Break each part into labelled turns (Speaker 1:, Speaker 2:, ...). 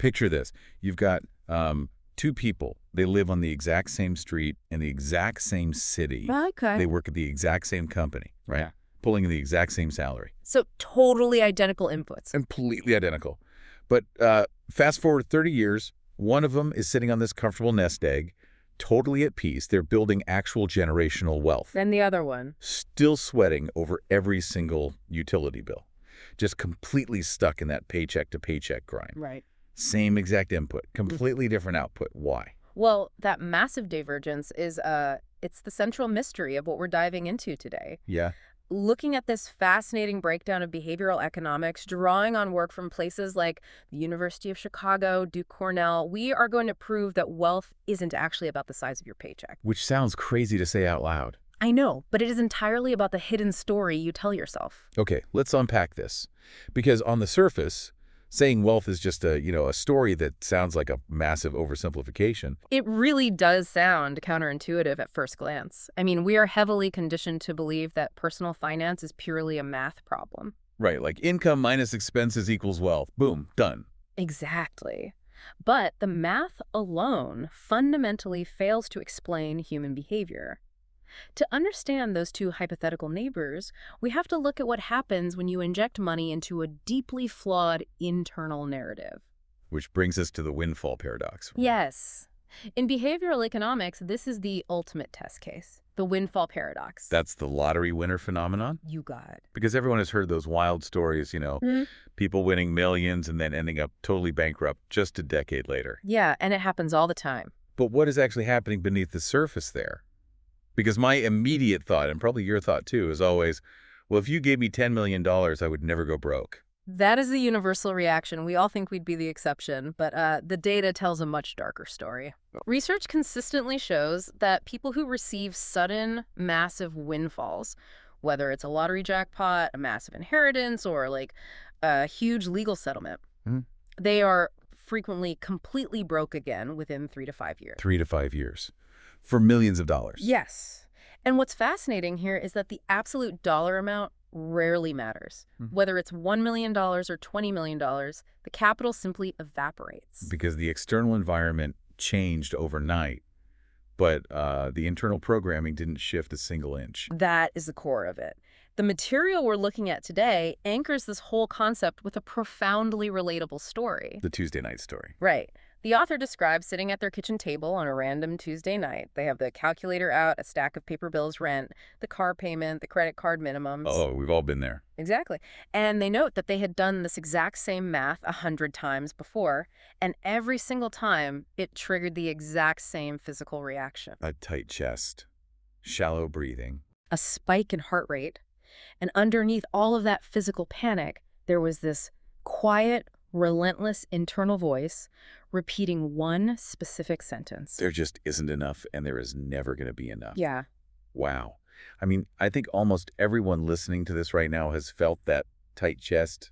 Speaker 1: Picture this. You've got two people. They live on the exact same street in the exact same city.
Speaker 2: Okay.
Speaker 1: They work at the exact same company, right?
Speaker 2: Yeah.
Speaker 1: Pulling the exact same salary.
Speaker 2: So totally identical inputs.
Speaker 1: Completely identical. But fast forward 30 years, one of them is sitting on this comfortable nest egg, totally at peace. They're building actual generational wealth.
Speaker 2: And the other one?
Speaker 1: Still sweating over every single utility bill. Just completely stuck in that paycheck to paycheck grind.
Speaker 2: Right.
Speaker 1: Same exact input, completely different output. Why?
Speaker 2: Well, that massive divergence is it's the central mystery of what we're diving into today.
Speaker 1: Yeah.
Speaker 2: Looking at this fascinating breakdown of behavioral economics, drawing on work from places like the University of Chicago, Duke Cornell, we are going to prove that wealth isn't actually about the size of your paycheck.
Speaker 1: Which sounds crazy to say out loud.
Speaker 2: I know, but it is entirely about the hidden story you tell yourself.
Speaker 1: Okay, let's unpack this. Because on the surface, saying wealth is just a story that sounds like a massive oversimplification.
Speaker 2: It really does sound counterintuitive at first glance. I mean, we are heavily conditioned to believe that personal finance is purely a math problem.
Speaker 1: Right, like income minus expenses equals wealth. Boom, done.
Speaker 2: Exactly. But the math alone fundamentally fails to explain human behavior. To understand those two hypothetical neighbors, we have to look at what happens when you inject money into a deeply flawed internal narrative.
Speaker 1: Which brings us to the windfall paradox.
Speaker 2: Yes. In behavioral economics, this is the ultimate test case, the windfall paradox.
Speaker 1: That's the lottery winner phenomenon?
Speaker 2: You got it.
Speaker 1: Because everyone has heard those wild stories, people winning millions and then ending up totally bankrupt just a decade later.
Speaker 2: Yeah, and it happens all the time.
Speaker 1: But what is actually happening beneath the surface there? Because my immediate thought, and probably your thought too, is always, well, if you gave me $10 million, I would never go broke.
Speaker 2: That is the universal reaction. We all think we'd be the exception, but the data tells a much darker story. Research consistently shows that people who receive sudden, massive windfalls, whether it's a lottery jackpot, a massive inheritance, or like a huge legal settlement, they are frequently completely broke again within 3 to 5 years.
Speaker 1: 3 to 5 years. For millions of dollars.
Speaker 2: Yes. And what's fascinating here is that the absolute dollar amount rarely matters. Whether it's $1 million or $20 million, the capital simply evaporates.
Speaker 1: Because the external environment changed overnight, but the internal programming didn't shift a single inch.
Speaker 2: That is the core of it. The material we're looking at today anchors this whole concept with a profoundly relatable story.
Speaker 1: The Tuesday night story.
Speaker 2: Right. The author describes sitting at their kitchen table on a random Tuesday night. They have the calculator out, a stack of paper bills, rent, the car payment, the credit card minimums.
Speaker 1: Oh, we've all been there.
Speaker 2: Exactly. And they note that they had done this exact same math 100 times before, and every single time it triggered the exact same physical reaction.
Speaker 1: A tight chest, shallow breathing,
Speaker 2: a spike in heart rate, and underneath all of that physical panic, there was this quiet, relentless internal voice repeating one specific sentence.
Speaker 1: There just isn't enough, and there is never going to be enough.
Speaker 2: Yeah.
Speaker 1: Wow. I mean, I think almost everyone listening to this right now has felt that tight chest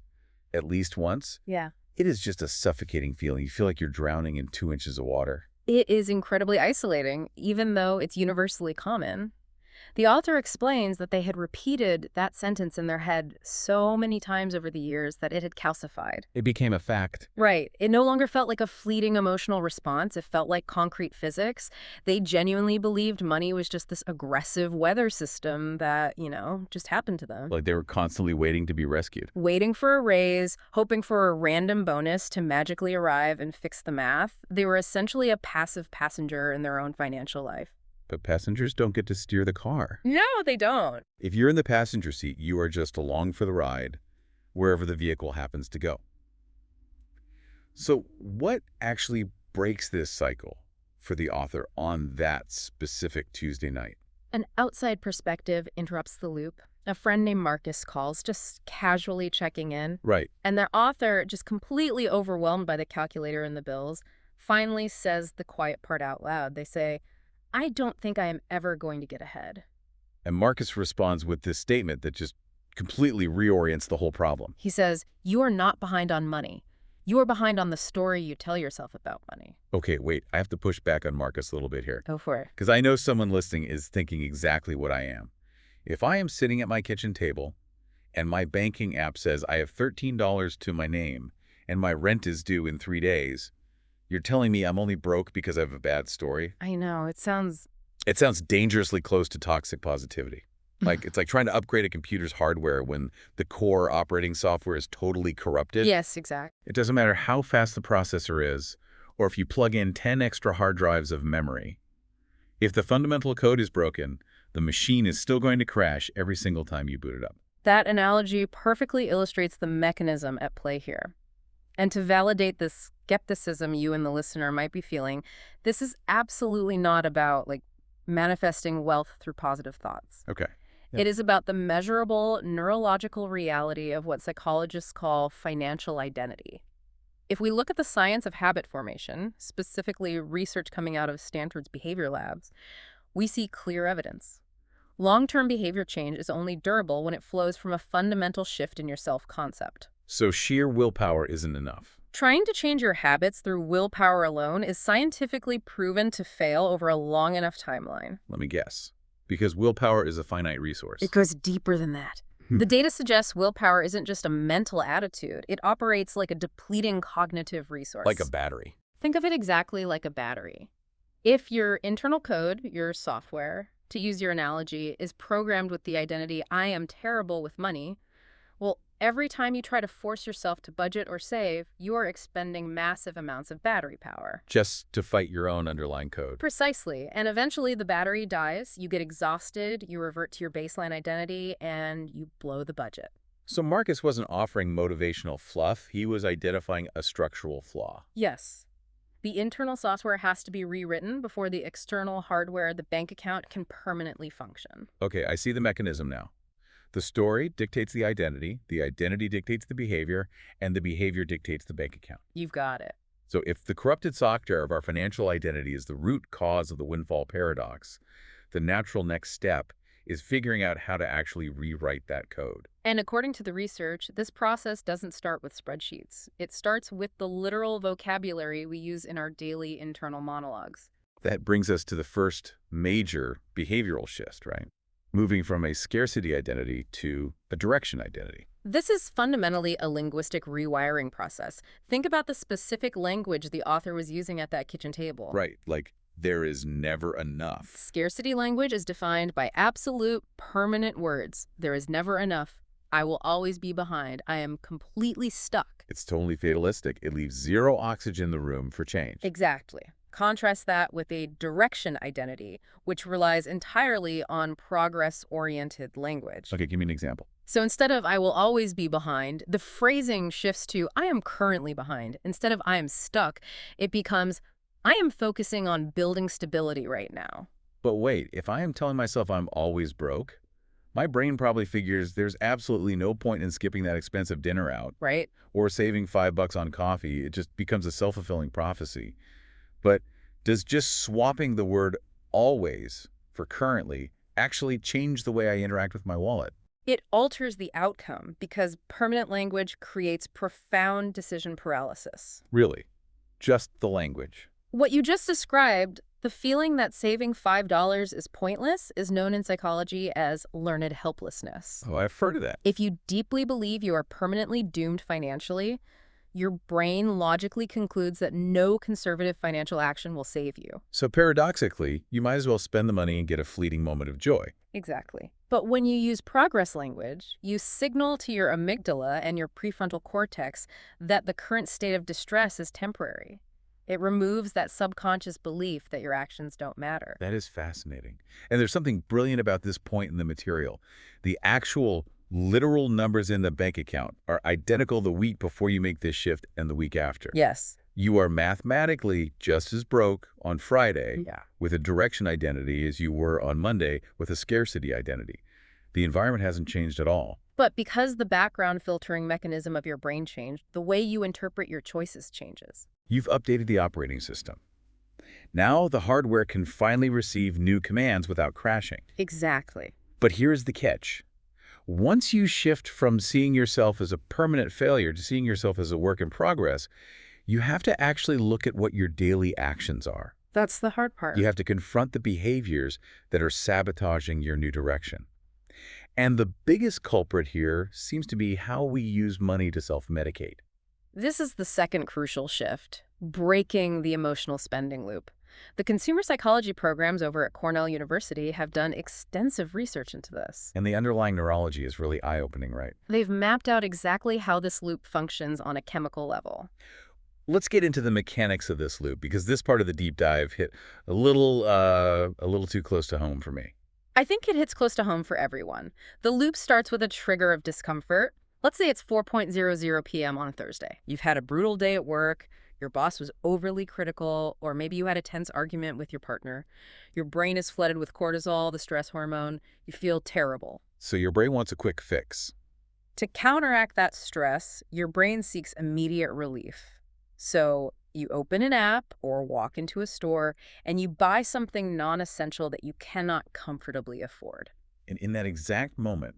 Speaker 1: at least once.
Speaker 2: Yeah.
Speaker 1: It is just a suffocating feeling. You feel like you're drowning in 2 inches of water.
Speaker 2: It is incredibly isolating, even though it's universally common. The author explains that they had repeated that sentence in their head so many times over the years that it had calcified.
Speaker 1: It became a fact.
Speaker 2: Right. It no longer felt like a fleeting emotional response. It felt like concrete physics. They genuinely believed money was just this aggressive weather system that, just happened to them.
Speaker 1: Like they were constantly waiting to be rescued.
Speaker 2: Waiting for a raise, hoping for a random bonus to magically arrive and fix the math. They were essentially a passive passenger in their own financial life.
Speaker 1: But passengers don't get to steer the car.
Speaker 2: No, they don't.
Speaker 1: If you're in the passenger seat, you are just along for the ride, wherever the vehicle happens to go. So what actually breaks this cycle for the author on that specific Tuesday night?
Speaker 2: An outside perspective interrupts the loop. A friend named Marcus calls, just casually checking in.
Speaker 1: Right.
Speaker 2: And their author, just completely overwhelmed by the calculator and the bills, finally says the quiet part out loud. They say, "I don't think I am ever going to get ahead."
Speaker 1: And Marcus responds with this statement that just completely reorients the whole problem.
Speaker 2: He says, "You are not behind on money. You are behind on the story you tell yourself about money."
Speaker 1: Okay, wait, I have to push back on Marcus a little bit here.
Speaker 2: Go for it.
Speaker 1: Because I know someone listening is thinking exactly what I am. If I am sitting at my kitchen table and my banking app says I have $13 to my name and my rent is due in 3 days, you're telling me I'm only broke because I have a bad story?
Speaker 2: I know, it sounds...
Speaker 1: It sounds dangerously close to toxic positivity. Like, it's like trying to upgrade a computer's hardware when the core operating software is totally corrupted.
Speaker 2: Yes, exactly.
Speaker 1: It doesn't matter how fast the processor is, or if you plug in 10 extra hard drives of memory. If the fundamental code is broken, the machine is still going to crash every single time you boot it up.
Speaker 2: That analogy perfectly illustrates the mechanism at play here. And to validate this skepticism you and the listener might be feeling, this is absolutely not about, like, manifesting wealth through positive thoughts.
Speaker 1: Okay.
Speaker 2: It is about the measurable neurological reality of what psychologists call financial identity. If we look at the science of habit formation, specifically research coming out of Stanford's behavior labs, we see clear evidence. Long-term behavior change is only durable when it flows from a fundamental shift in your self-concept.
Speaker 1: So sheer willpower isn't enough.
Speaker 2: Trying to change your habits through willpower alone is scientifically proven to fail over a long enough timeline.
Speaker 1: Let me guess. Because willpower is a finite resource.
Speaker 2: It goes deeper than that. The data suggests willpower isn't just a mental attitude. It operates like a depleting cognitive resource.
Speaker 1: Like a battery.
Speaker 2: Think of it exactly like a battery. If your internal code, your software, to use your analogy, is programmed with the identity, I am terrible with money, well, every time you try to force yourself to budget or save, you are expending massive amounts of battery power.
Speaker 1: Just to fight your own underlying code.
Speaker 2: Precisely. And eventually the battery dies, you get exhausted, you revert to your baseline identity, and you blow the budget.
Speaker 1: So Marcus wasn't offering motivational fluff. He was identifying a structural flaw.
Speaker 2: Yes. The internal software has to be rewritten before the external hardware, the bank account, can permanently function.
Speaker 1: Okay, I see the mechanism now. The story dictates the identity dictates the behavior dictates the bank account.
Speaker 2: You've got it.
Speaker 1: So if the corrupted software of our financial identity is the root cause of the windfall paradox, the natural next step is figuring out how to actually rewrite that code.
Speaker 2: And according to the research, this process doesn't start with spreadsheets. It starts with the literal vocabulary we use in our daily internal monologues.
Speaker 1: That brings us to the first major behavioral shift, right? Moving from a scarcity identity to a direction identity.
Speaker 2: This is fundamentally a linguistic rewiring process. Think about the specific language the author was using at that kitchen table.
Speaker 1: Right, like there is never enough.
Speaker 2: Scarcity language is defined by absolute, permanent words. There is never enough. I will always be behind. I am completely stuck.
Speaker 1: It's totally fatalistic. It leaves zero oxygen in the room for change.
Speaker 2: Exactly. Contrast that with a direction identity, which relies entirely on progress-oriented language.
Speaker 1: Okay, give me an example.
Speaker 2: So instead of I will always be behind, the phrasing shifts to I am currently behind. Instead of I am stuck, it becomes I am focusing on building stability right now.
Speaker 1: But wait, if I am telling myself I'm always broke, my brain probably figures there's absolutely no point in skipping that expensive dinner out.
Speaker 2: Right?
Speaker 1: Or saving $5 on coffee. It just becomes a self-fulfilling prophecy. But does just swapping the word always for currently actually change the way I interact with my wallet?
Speaker 2: It alters the outcome because permanent language creates profound decision paralysis.
Speaker 1: Really? Just the language?
Speaker 2: What you just described, the feeling that saving $5 is pointless, is known in psychology as learned helplessness.
Speaker 1: Oh, I've heard of that.
Speaker 2: If you deeply believe you are permanently doomed financially, your brain logically concludes that no conservative financial action will save you.
Speaker 1: So paradoxically, you might as well spend the money and get a fleeting moment of joy.
Speaker 2: Exactly. But when you use progress language, you signal to your amygdala and your prefrontal cortex that the current state of distress is temporary. It removes that subconscious belief that your actions don't matter.
Speaker 1: That is fascinating. And there's something brilliant about this point in the material. The actual literal numbers in the bank account are identical the week before you make this shift and the week after.
Speaker 2: Yes.
Speaker 1: You are mathematically just as broke on Friday with a direction identity as you were on Monday with a scarcity identity. The environment hasn't changed at all.
Speaker 2: But because the background filtering mechanism of your brain changed, the way you interpret your choices changes.
Speaker 1: You've updated the operating system. Now the hardware can finally receive new commands without crashing.
Speaker 2: Exactly.
Speaker 1: But here's the catch. Once you shift from seeing yourself as a permanent failure to seeing yourself as a work in progress, you have to actually look at what your daily actions are.
Speaker 2: That's the hard part.
Speaker 1: You have to confront the behaviors that are sabotaging your new direction. And the biggest culprit here seems to be how we use money to self-medicate.
Speaker 2: This is the second crucial shift, breaking the emotional spending loop. The consumer psychology programs over at Cornell University have done extensive research into this.
Speaker 1: And the underlying neurology is really eye-opening, right?
Speaker 2: They've mapped out exactly how this loop functions on a chemical level.
Speaker 1: Let's get into the mechanics of this loop, because this part of the deep dive hit a little too close to home for me.
Speaker 2: I think it hits close to home for everyone. The loop starts with a trigger of discomfort. Let's say it's 4:00 p.m. on a Thursday. You've had a brutal day at work, your boss was overly critical, or maybe you had a tense argument with your partner. Your brain is flooded with cortisol, the stress hormone. You feel terrible.
Speaker 1: So your brain wants a quick fix.
Speaker 2: To counteract that stress, your brain seeks immediate relief. So you open an app or walk into a store and you buy something non-essential that you cannot comfortably afford.
Speaker 1: And in that exact moment,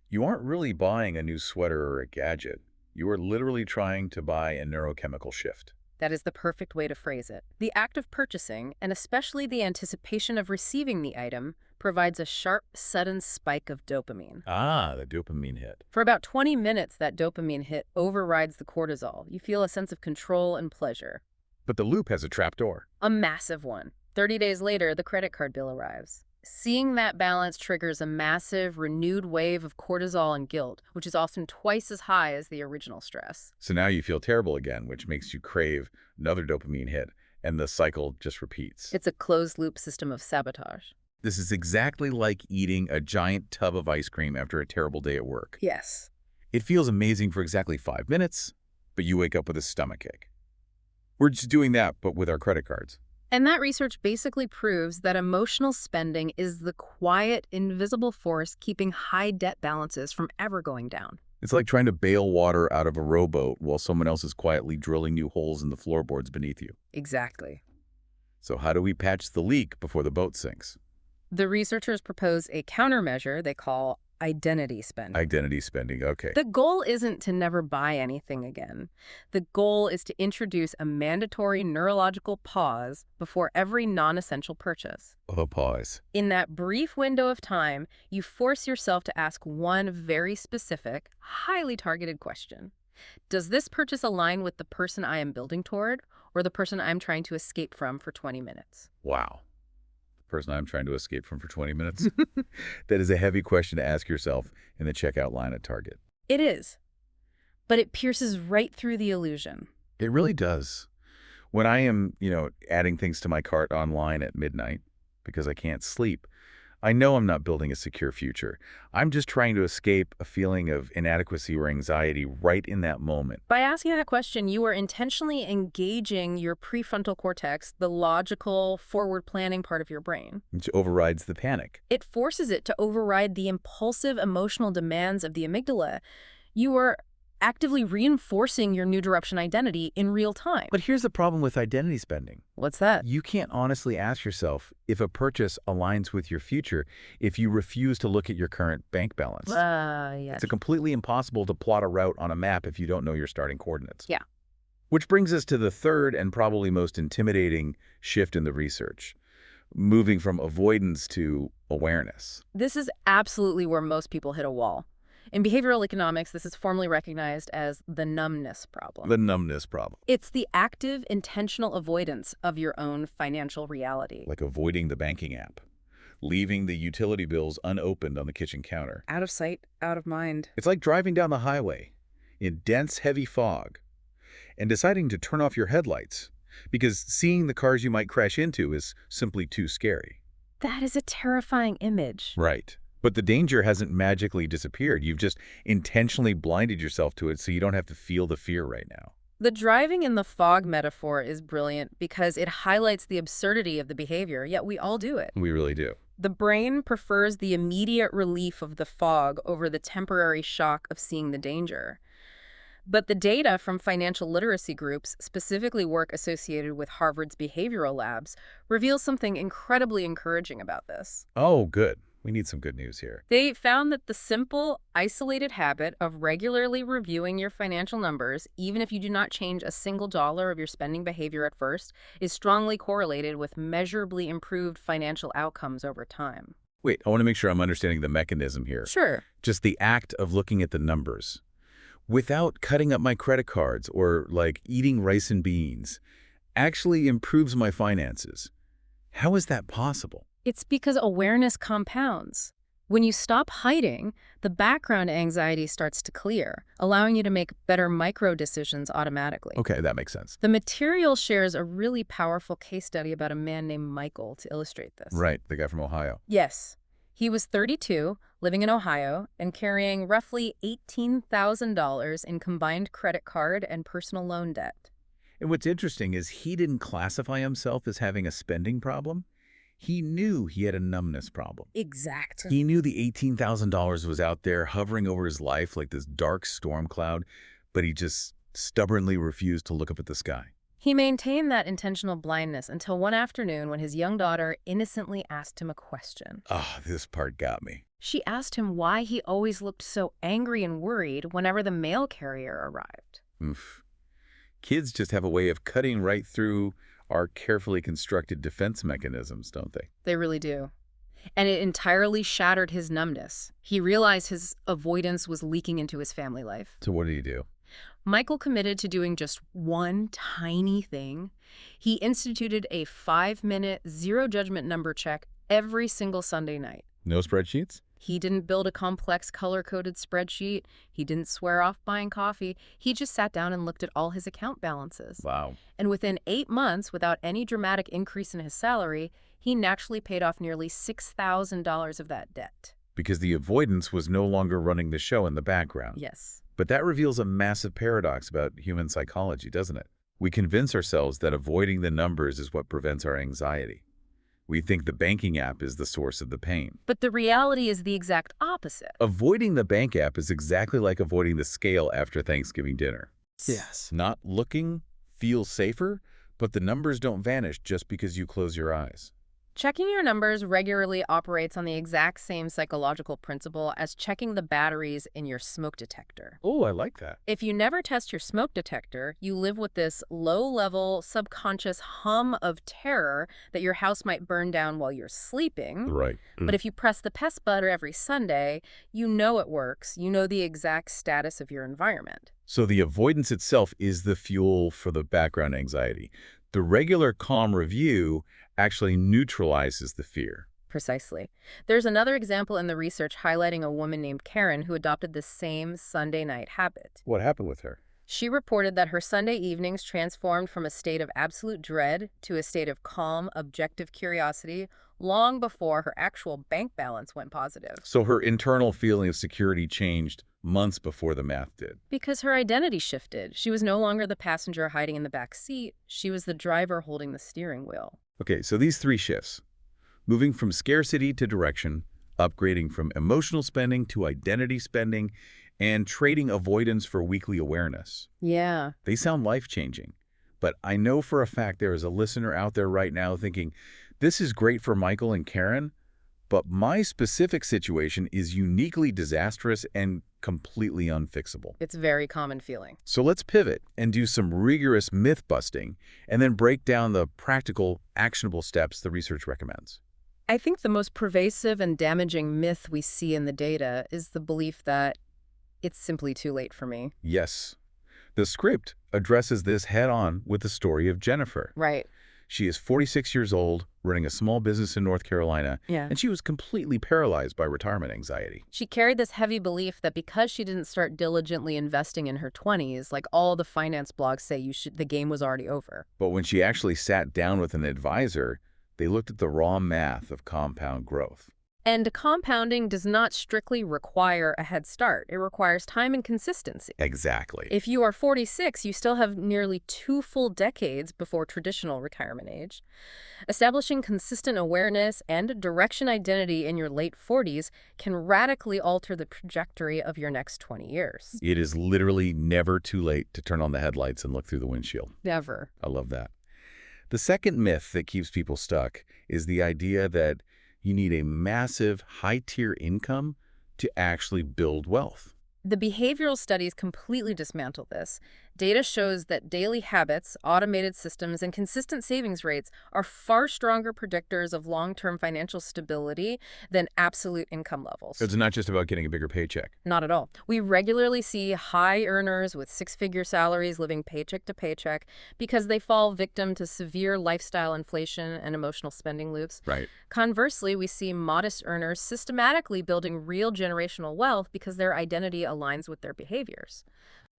Speaker 1: you aren't really buying a new sweater or a gadget. You are literally trying to buy a neurochemical shift.
Speaker 2: That is the perfect way to phrase it. The act of purchasing, and especially the anticipation of receiving the item, provides a sharp, sudden spike of dopamine.
Speaker 1: Ah, the dopamine hit.
Speaker 2: For about 20 minutes, that dopamine hit overrides the cortisol. You feel a sense of control and pleasure.
Speaker 1: But the loop has a trapdoor.
Speaker 2: A massive one. 30 days later, the credit card bill arrives. Seeing that balance triggers a massive, renewed wave of cortisol and guilt, which is often twice as high as the original stress.
Speaker 1: So now you feel terrible again, which makes you crave another dopamine hit, and the cycle just repeats.
Speaker 2: It's a closed-loop system of sabotage.
Speaker 1: This is exactly like eating a giant tub of ice cream after a terrible day at work.
Speaker 2: Yes.
Speaker 1: It feels amazing for exactly 5 minutes, but you wake up with a stomachache. We're just doing that, but with our credit cards.
Speaker 2: And that research basically proves that emotional spending is the quiet, invisible force keeping high debt balances from ever going down.
Speaker 1: It's like trying to bail water out of a rowboat while someone else is quietly drilling new holes in the floorboards beneath you.
Speaker 2: Exactly.
Speaker 1: So how do we patch the leak before the boat sinks?
Speaker 2: The researchers propose a countermeasure they call identity spending.
Speaker 1: Identity spending, okay.
Speaker 2: The goal isn't to never buy anything again. The goal is to introduce a mandatory neurological pause before every non-essential purchase.
Speaker 1: Oh, pause.
Speaker 2: In that brief window of time, you force yourself to ask one very specific, highly targeted question. Does this purchase align with the person I am building toward, or the person I'm trying to escape from for 20 minutes?
Speaker 1: Wow. Person I'm trying to escape from for 20 minutes? That is a heavy question to ask yourself in the checkout line at Target.
Speaker 2: It is. But it pierces right through the illusion.
Speaker 1: It really does. When I am, adding things to my cart online at midnight because I can't sleep, I know I'm not building a secure future. I'm just trying to escape a feeling of inadequacy or anxiety right in that moment.
Speaker 2: By asking that question, you are intentionally engaging your prefrontal cortex, the logical, forward planning part of your brain.
Speaker 1: Which overrides the panic.
Speaker 2: It forces it to override the impulsive emotional demands of the amygdala. You are actively reinforcing your new disruption identity in real time.
Speaker 1: But here's the problem with identity spending.
Speaker 2: What's that?
Speaker 1: You can't honestly ask yourself if a purchase aligns with your future if you refuse to look at your current bank balance.
Speaker 2: Yes.
Speaker 1: It's completely impossible to plot a route on a map if you don't know your starting coordinates.
Speaker 2: Yeah.
Speaker 1: Which brings us to the third and probably most intimidating shift in the research, moving from avoidance to awareness.
Speaker 2: This is absolutely where most people hit a wall. In behavioral economics, this is formally recognized as the numbness problem.
Speaker 1: The numbness problem.
Speaker 2: It's the active, intentional avoidance of your own financial reality.
Speaker 1: Like avoiding the banking app, leaving the utility bills unopened on the kitchen counter.
Speaker 2: Out of sight, out of mind.
Speaker 1: It's like driving down the highway in dense, heavy fog and deciding to turn off your headlights because seeing the cars you might crash into is simply too scary.
Speaker 2: That is a terrifying image.
Speaker 1: Right. But the danger hasn't magically disappeared. You've just intentionally blinded yourself to it so you don't have to feel the fear right now.
Speaker 2: The driving in the fog metaphor is brilliant because it highlights the absurdity of the behavior, yet we all do it.
Speaker 1: We really do.
Speaker 2: The brain prefers the immediate relief of the fog over the temporary shock of seeing the danger. But the data from financial literacy groups, specifically work associated with Harvard's behavioral labs, reveals something incredibly encouraging about this.
Speaker 1: Oh, good. We need some good news here.
Speaker 2: They found that the simple, isolated habit of regularly reviewing your financial numbers, even if you do not change a single dollar of your spending behavior at first, is strongly correlated with measurably improved financial outcomes over time.
Speaker 1: Wait, I want to make sure I'm understanding the mechanism here.
Speaker 2: Sure.
Speaker 1: Just the act of looking at the numbers. without cutting up my credit cards or like eating rice and beans actually improves my finances. How is that possible?
Speaker 2: It's because awareness compounds. When you stop hiding, the background anxiety starts to clear, allowing you to make better micro decisions automatically.
Speaker 1: Okay, that makes sense.
Speaker 2: The material shares a really powerful case study about a man named Michael to illustrate this.
Speaker 1: Right, the guy from Ohio.
Speaker 2: Yes. He was 32, living in Ohio, and carrying roughly $18,000 in combined credit card and personal loan debt.
Speaker 1: And what's interesting is he didn't classify himself as having a spending problem. He knew he had a numbness problem.
Speaker 2: Exactly.
Speaker 1: He knew the $18,000 was out there hovering over his life like this dark storm cloud, but he just stubbornly refused to look up at the sky.
Speaker 2: He maintained that intentional blindness until one afternoon when his young daughter innocently asked him a question.
Speaker 1: Ah, this part got me.
Speaker 2: She asked him why he always looked so angry and worried whenever the mail carrier arrived.
Speaker 1: Oof. Kids just have a way of cutting right through our carefully constructed defense mechanisms, don't they?
Speaker 2: They really do. And it entirely shattered his numbness. He realized his avoidance was leaking into his family life.
Speaker 1: So what did he do?
Speaker 2: Michael committed to doing just one tiny thing. He instituted a 5-minute, zero-judgment number check every single Sunday night.
Speaker 1: No spreadsheets?
Speaker 2: He didn't build a complex color-coded spreadsheet. He didn't swear off buying coffee. He just sat down and looked at all his account balances.
Speaker 1: Wow.
Speaker 2: And within 8 months, without any dramatic increase in his salary, he naturally paid off nearly $6,000 of that debt.
Speaker 1: Because the avoidance was no longer running the show in the background.
Speaker 2: Yes.
Speaker 1: But that reveals a massive paradox about human psychology, doesn't it? We convince ourselves that avoiding the numbers is what prevents our anxiety. We think the banking app is the source of the pain.
Speaker 2: But the reality is the exact opposite.
Speaker 1: Avoiding the bank app is exactly like avoiding the scale after Thanksgiving dinner.
Speaker 3: Yes.
Speaker 1: Not looking feels safer, but the numbers don't vanish just because you close your eyes.
Speaker 2: Checking your numbers regularly operates on the exact same psychological principle as checking the batteries in your smoke detector.
Speaker 1: Oh, I like that.
Speaker 2: If you never test your smoke detector, you live with this low-level, subconscious hum of terror that your house might burn down while you're sleeping.
Speaker 1: Right.
Speaker 2: But if you press the pest button every Sunday, you know it works. You know the exact status of your environment.
Speaker 1: So the avoidance itself is the fuel for the background anxiety. The regular calm review actually neutralizes the fear.
Speaker 2: Precisely. There's another example in the research highlighting a woman named Karen who adopted the same Sunday night habit.
Speaker 1: What happened with her?
Speaker 2: She reported that her Sunday evenings transformed from a state of absolute dread to a state of calm, objective curiosity long before her actual bank balance went positive.
Speaker 1: So her internal feeling of security changed months before the math did.
Speaker 2: Because her identity shifted. She was no longer the passenger hiding in the back seat. She was the driver holding the steering wheel.
Speaker 1: Okay, so these 3 shifts, moving from scarcity to direction, upgrading from emotional spending to identity spending, and trading avoidance for weekly awareness.
Speaker 2: Yeah.
Speaker 1: They sound life-changing, but I know for a fact there is a listener out there right now thinking, this is great for Michael and Karen, but my specific situation is uniquely disastrous and completely unfixable.
Speaker 2: It's a very common feeling.
Speaker 1: So let's pivot and do some rigorous myth-busting and then break down the practical, actionable steps the research recommends.
Speaker 2: I think the most pervasive and damaging myth we see in the data is the belief that it's simply too late for me.
Speaker 1: Yes. The script addresses this head-on with the story of Jennifer.
Speaker 2: Right.
Speaker 1: She is 46 years old, running a small business in North Carolina,
Speaker 2: Yeah.
Speaker 1: and she was completely paralyzed by retirement anxiety.
Speaker 2: She carried this heavy belief that because she didn't start diligently investing in her 20s, like all the finance blogs say the game was already over.
Speaker 1: But when she actually sat down with an advisor, they looked at the raw math of compound growth.
Speaker 2: And compounding does not strictly require a head start. It requires time and consistency.
Speaker 1: Exactly.
Speaker 2: If you are 46, you still have nearly 2 full decades before traditional retirement age. Establishing consistent awareness and direction identity in your late 40s can radically alter the trajectory of your next 20 years.
Speaker 1: It is literally never too late to turn on the headlights and look through the windshield.
Speaker 2: Never.
Speaker 1: I love that. The second myth that keeps people stuck is the idea that you need a massive, high-tier income to actually build wealth.
Speaker 2: The behavioral studies completely dismantle this. Data shows that daily habits, automated systems, and consistent savings rates are far stronger predictors of long-term financial stability than absolute income levels.
Speaker 1: It's not just about getting a bigger paycheck.
Speaker 2: Not at all. We regularly see high earners with six-figure salaries living paycheck to paycheck because they fall victim to severe lifestyle inflation and emotional spending loops.
Speaker 1: Right.
Speaker 2: Conversely, we see modest earners systematically building real generational wealth because their identity aligns with their behaviors.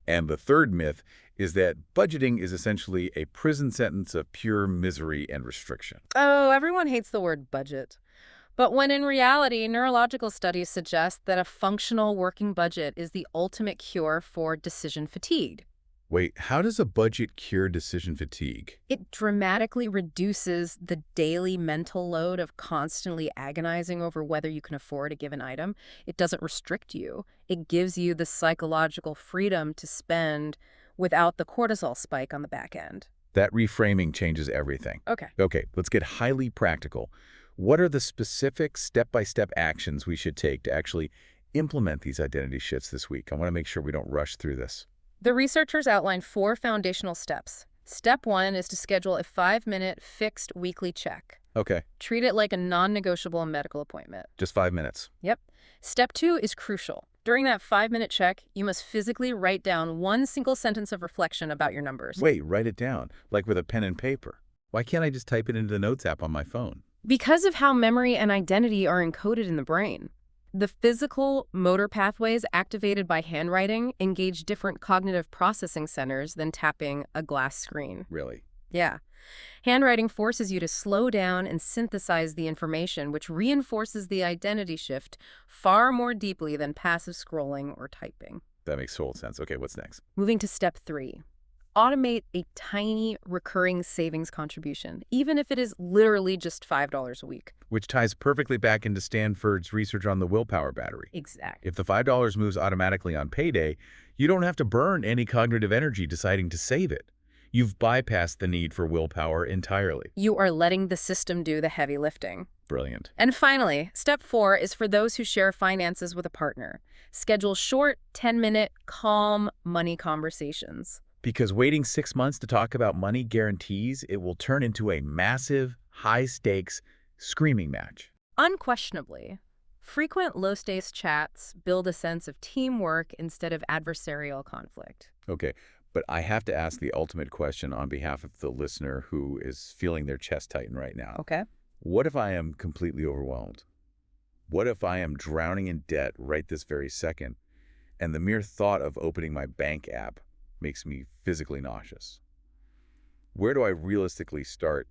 Speaker 1: And the third myth is that budgeting is essentially a prison sentence of pure misery and restriction.
Speaker 2: Oh, everyone hates the word budget. But when in reality, neurological studies suggest that a functional working budget is the ultimate cure for decision fatigue.
Speaker 1: Wait, how does a budget cure decision fatigue?
Speaker 2: It dramatically reduces the daily mental load of constantly agonizing over whether you can afford a given item. It doesn't restrict you. It gives you the psychological freedom to spend without the cortisol spike on the back end.
Speaker 1: That reframing changes everything.
Speaker 2: Okay.
Speaker 1: Let's get highly practical. What are the specific step-by-step actions we should take to actually implement these identity shifts this week? I want to make sure we don't rush through this.
Speaker 2: The researchers outlined 4 foundational steps. Step 1 is to schedule a 5-minute fixed weekly check.
Speaker 1: Okay,
Speaker 2: Treat it like a non-negotiable medical appointment.
Speaker 1: just 5 minutes.
Speaker 2: Yep. Step 2 is crucial. During that 5-minute check, you must physically write down one single sentence of reflection about your numbers.
Speaker 1: Wait, write it down, like with a pen and paper. Why can't I just type it into the Notes app on my phone?
Speaker 2: Because of how memory and identity are encoded in the brain. The physical motor pathways activated by handwriting engage different cognitive processing centers than tapping a glass screen.
Speaker 1: Really?
Speaker 2: Yeah. Handwriting forces you to slow down and synthesize the information, which reinforces the identity shift far more deeply than passive scrolling or typing.
Speaker 1: That makes total sense. Okay, what's next?
Speaker 2: Moving to step 3. Automate a tiny recurring savings contribution, even if it is literally just $5 a week.
Speaker 1: Which ties perfectly back into Stanford's research on the willpower battery.
Speaker 2: Exactly.
Speaker 1: If the $5 moves automatically on payday, you don't have to burn any cognitive energy deciding to save it. You've bypassed the need for willpower entirely.
Speaker 2: You are letting the system do the heavy lifting.
Speaker 1: Brilliant.
Speaker 2: And finally, step 4 is for those who share finances with a partner. Schedule short, 10-minute, calm money conversations.
Speaker 1: Because waiting 6 months to talk about money guarantees it will turn into a massive, high-stakes, screaming match.
Speaker 2: Unquestionably, frequent low-stakes chats build a sense of teamwork instead of adversarial conflict.
Speaker 1: Okay, but I have to ask the ultimate question on behalf of the listener who is feeling their chest tighten right now.
Speaker 2: Okay.
Speaker 1: What if I am completely overwhelmed? What if I am drowning in debt right this very second, and the mere thought of opening my bank app makes me physically nauseous? Where do I realistically start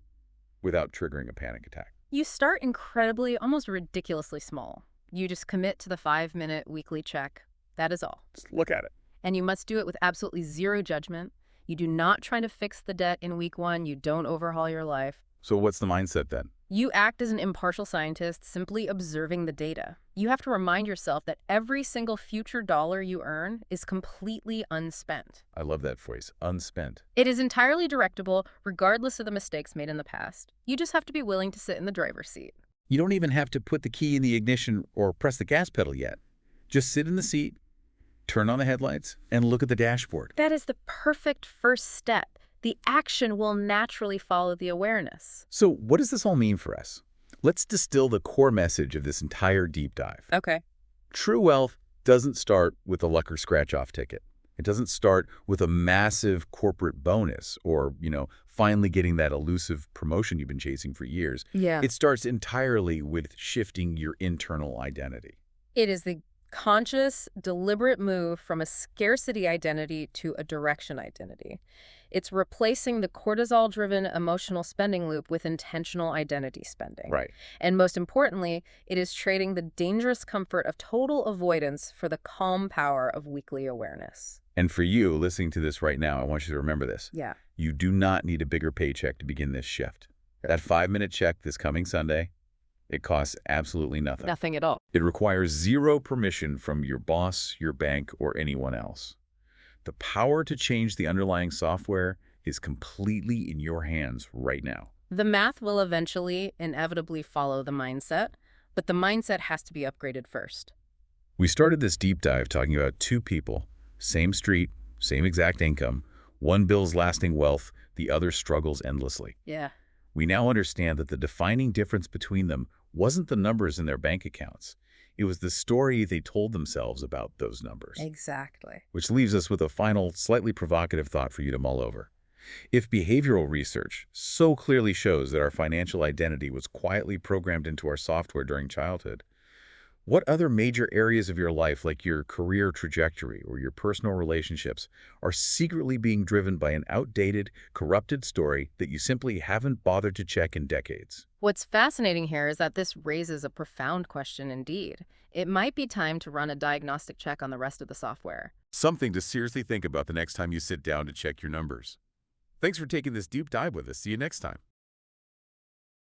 Speaker 1: without triggering a panic attack?
Speaker 2: You start incredibly, almost ridiculously small. You just commit to the 5-minute weekly check. That is all.
Speaker 1: Just look at it.
Speaker 2: And you must do it with absolutely zero judgment. You do not try to fix the debt in week 1. You don't overhaul your life.
Speaker 1: So what's the mindset then?
Speaker 2: You act as an impartial scientist, simply observing the data. You have to remind yourself that every single future dollar you earn is completely unspent.
Speaker 1: I love that phrase, unspent.
Speaker 2: It is entirely directable, regardless of the mistakes made in the past. You just have to be willing to sit in the driver's seat.
Speaker 1: You don't even have to put the key in the ignition or press the gas pedal yet. Just sit in the seat, turn on the headlights, and look at the dashboard.
Speaker 2: That is the perfect first step. The action will naturally follow the awareness.
Speaker 1: So what does this all mean for us? Let's distill the core message of this entire deep dive.
Speaker 2: Okay.
Speaker 1: True wealth doesn't start with a luck or scratch-off ticket. It doesn't start with a massive corporate bonus or, finally getting that elusive promotion you've been chasing for years.
Speaker 2: Yeah.
Speaker 1: It starts entirely with shifting your internal identity.
Speaker 2: It is the conscious, deliberate move from a scarcity identity to a direction identity. It's replacing the cortisol-driven emotional spending loop with intentional identity spending.
Speaker 1: Right.
Speaker 2: And most importantly, it is trading the dangerous comfort of total avoidance for the calm power of weekly awareness.
Speaker 1: And for you listening to this right now, I want you to remember this.
Speaker 2: Yeah.
Speaker 1: You do not need a bigger paycheck to begin this shift. That 5-minute check this coming Sunday, it costs absolutely nothing.
Speaker 2: Nothing at all.
Speaker 1: It requires zero permission from your boss, your bank, or anyone else. The power to change the underlying software is completely in your hands right now.
Speaker 2: The math will eventually, inevitably follow the mindset, but the mindset has to be upgraded first.
Speaker 1: We started this deep dive talking about 2 people, same street, same exact income, One builds lasting wealth, the other struggles endlessly.
Speaker 2: Yeah,
Speaker 1: We now understand that the defining difference between them wasn't the numbers in their bank accounts. It was the story they told themselves about those numbers.
Speaker 2: exactly.
Speaker 1: Which leaves us with a final, slightly provocative thought for you to mull over. If behavioral research so clearly shows that our financial identity was quietly programmed into our software during childhood, what other major areas of your life, like your career trajectory or your personal relationships, are secretly being driven by an outdated, corrupted story that you simply haven't bothered to check in decades?
Speaker 2: What's fascinating here is that this raises a profound question indeed. It might be time to run a diagnostic check on the rest of the software.
Speaker 1: Something to seriously think about the next time you sit down to check your numbers. Thanks for taking this deep dive with us. See you next time.